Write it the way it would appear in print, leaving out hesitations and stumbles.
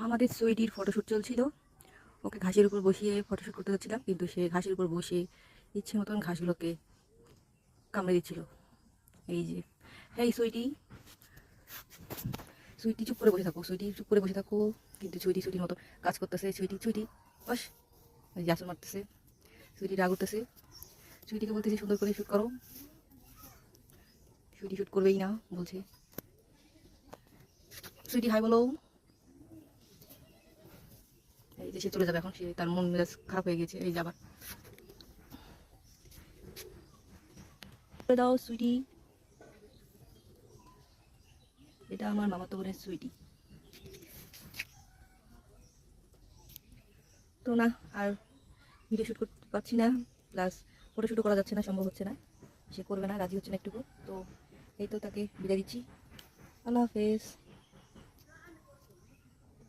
আমাদের সুইটির ফটোশ্যুট চলছিল। ওকে ঘাসের উপর বসিয়ে ফটোশ্যুট করতে যাচ্ছিলাম, কিন্তু সে ঘাসের উপর বসে ইচ্ছে মতন ঘাসগুলোকে কামড়ে দিচ্ছিল। এই যে, হ্যাঁ সুইটি, সুইটি চুপ করে বসে থাকো, সুইটি চুপ করে বসে থাকো। কিন্তু সুইটি সুইটির মতো কাজ করতেছে। সুইটি সুইটি বস, এই যে আসল মারতেছে। সুইটি রাগ উঠতেছে। সুইটিকে বলতেছি সুন্দর করে শ্যুট করো, সুইটি শ্যুট করবেই না বলছে। সুইটি হাই বলো। এই যে সে চলে যাবে এখন, সে তার মন মেজাজ খারাপ হয়ে গেছে। এই যাবার দাও সুইটি, এটা আমার মামাতো বোনের সুইটি। তো না, আর ভিডিও শ্যুট করতে পারছি না, প্লাস ফটোশ্যুটও করা যাচ্ছে না, সম্ভব হচ্ছে না। সে করবে না, রাজি হচ্ছে না একটুকু। তো এই তো তাকে বিদায় দিচ্ছি। আল্লাহ হাফেজ।